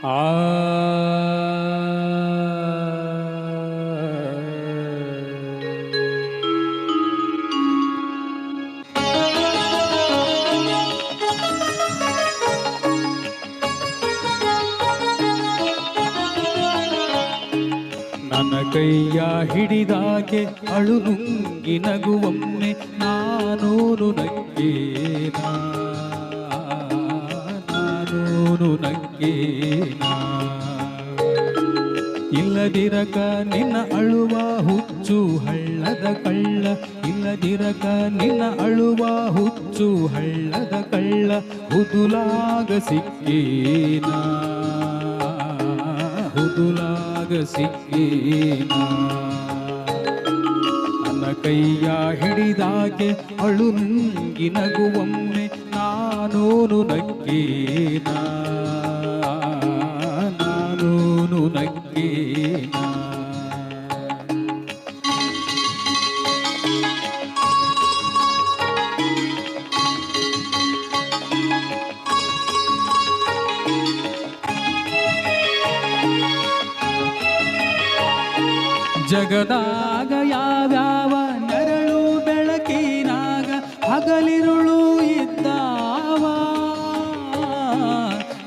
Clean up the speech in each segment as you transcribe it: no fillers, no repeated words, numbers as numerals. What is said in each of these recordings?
ಆ ನನ್ನ ಕೈಯ ಹಿಡಿದಾಕೆ ಅಳು ನುಂಗಿ ನಗುವೊಮ್ಮೆ ನಾನೂನು ನಕ್ಕೇನಾ ನಾನೂನು ನಕ್ಕೇನಾ ಇಲ್ಲದಿರಕ ನಿನ್ನ ಅಳುವ ಹುಚ್ಚು ಹಳ್ಳದ ಕಳ್ಳ ಇಲ್ಲದಿರಕ ನಿನ್ನ ಅಳುವ ಹುಚ್ಚು ಹಳ್ಳದ ಕಳ್ಳ ಹುದುಲಾಗ ಸಿಕ್ಕೇನಾ ಹುದುಲಾಗ ಸಿಕ್ಕೇನಾ ನನ್ನ ಕೈಯ ಹಿಡಿದಾಗೆ ಅಳು ನುಂಗಿ ನಗುವೊಮ್ಮೆ ನಾನೂನು ನಕ್ಕೇನಾ ನಾನೂನು ನಕ್ಕೇನಾ ಜಗದಾಗ ಯಾವ್ಯಾವ ನೆರಳು ಬೆಳಕಿನಾಗ ಹಗಲಿರುಳು ಇದ್ದಾವ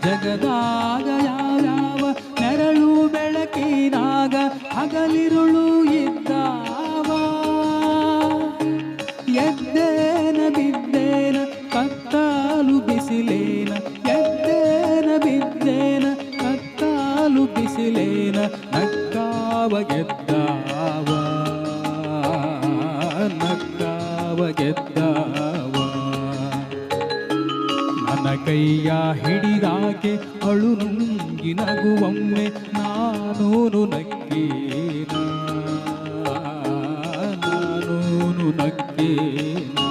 ಜಗದಾಗ ಯಾವ್ಯಾವ ನೆರಳು ಬೆಳಕಿನಾಗ ಹಗಲಿರುಳು ಇದ್ದಾವ ಎದ್ದೇನ ಬಿದ್ದೇನ ಕತ್ತಾಲು ಬಿಸಿಲೇನ ಎದ್ದೇನ ಬಿದ್ದೇನ ಕತ್ತಾಲು ಬಿಸಿಲೇನ ನಕ್ಕಾವ ಗೆದ್ದಾವ ನಕ್ಕಾವ ಗೆದ್ದಾವ ನನ್ನ ಕೈಯ ಹಿಡಿದಾಕೆ ಅಳು ನುಂಗಿ ನಗುವೊಮ್ಮೆ ನಾನೂನು ನಕ್ಕೇನಾ ನಾನೂನು ನಕ್ಕೇನಾ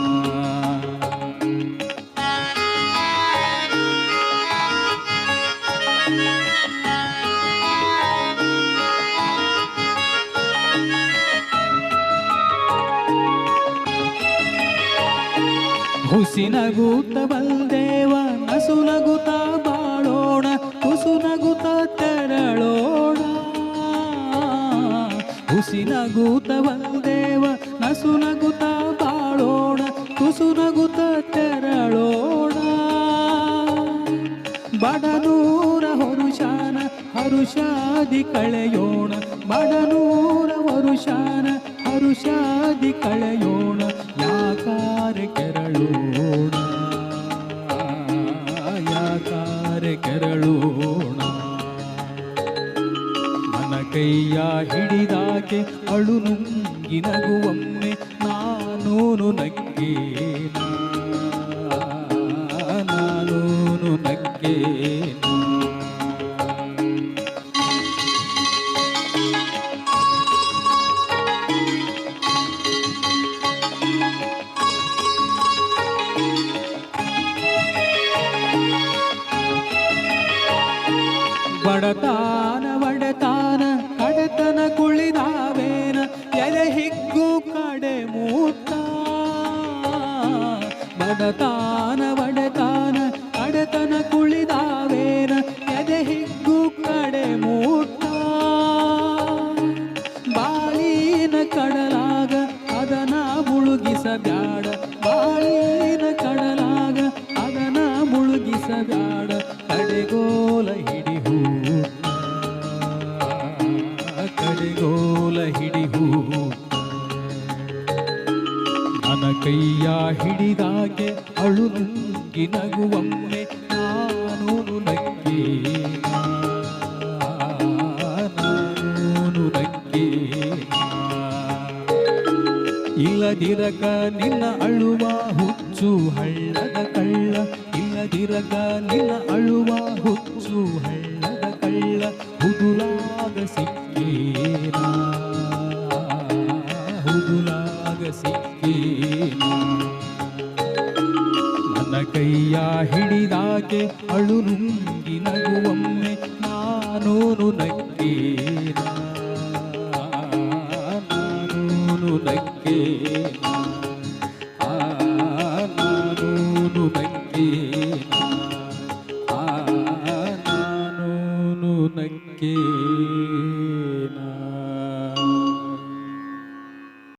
ಹುಸಿನಗೂತ ಬಲ್ದೇವ ನಸುನಗುತ್ತ ಬಾಳೋಣ ಕುಸುನಗುತ್ತ ತೆರಳೋಣ ಹುಸಿನಗೂತ ಬಲ್ದೇವ ನಸುನಗುತ್ತ ಬಾಳೋಣ ಕುಸುನಗುತ್ತ ತೆರಳೋಣ ಬಡನೂರ ಹೊರುಷಾನ ಹರುಷಾದಿ ಕಳೆಯೋಣ ಬಡನೂರ ವರುಷಾನ ಹರುಷಾದಿ ಕಳೆಯೋಣ ಯಾಕಾರೆ ಕೆರಳೋಣ ಯಾಕಾರೆ ಕೆರಳೋಣ ನನ್ನ ಕೈಯ ಹಿಡಿದಾಕೆ ಅಳು ನುಂಗಿ ನಗುವೊಮ್ಮೆ ನಾನೂನು ನಕ್ಕೇನಾ ನಾನೂನು ನಕ್ಕೇನಾ ಬಡತಾನ ಒಡೆತಾನ ಕಡೆತನ ಕುಳಿದಾವೇನ ಎಲೆ ಹಿಗ್ಗು ಕಡೆ ಮೂಟ ಬಡತಾನ ಒಡೆತಾನ ಕಡೆತನ ಕುಳಿದಾವೇನ ಎದೆ ಹಿಗ್ಗು ಕಡೆ ಮೂಟ ಬಾಳಿನ ಕಡಲಾಗ ಅದನ ಮುಳುಗಿಸಬ್ಯಾಡ ಬಾಳಿನ ಕಡಲಾಗ ಅದನ ಮುಳುಗಿಸಬ್ಯಾಡ ಕಡೆಗೋಲ ಹಿಡಿಹೂ ಕಡೆಗೋಲ ಹಿಡಿಹೂ ನನ್ನ ಕೈಯ ಹಿಡಿದಾಗೆ ಅಳು ನುಂಗಿ ನಗುವೊಮ್ಮೆ ನಾನೂನು ನಕ್ಕೇನಾ ನಾನೂನು ನಕ್ಕೇನಾ ಇಲ್ಲದಿರಕ ನಿನ್ನ ಅಳುವ ಹುಚ್ಚು ಹಳ್ಳದ ಕಳ್ಳ ಇಲ್ಲದಿರಕ ನಿನ್ನ ಅಳುವ ಹುಚ್ಚು ಹಳ್ಳದ ಕಳ್ಳ ಹುದುಲಾಗ ಸಿಕ್ಕೇನಾ ಹುದುಲಾಗ ಸಿಕ್ಕೇನಾ ನನ್ನ ಕೈಯ ಹಿಡಿದಾಕೆ ಅಳು ನುಂಗಿ ನಗುವೊಮ್ಮೆ ನಾನೂನು ನಕ್ಕೇನಾ ನಾನೂನು ನಕ್ಕೇನಾ ನಾನೂನು ನಕ್ಕೇನಾ ನಾನೂನು ನಕ್ಕೇನ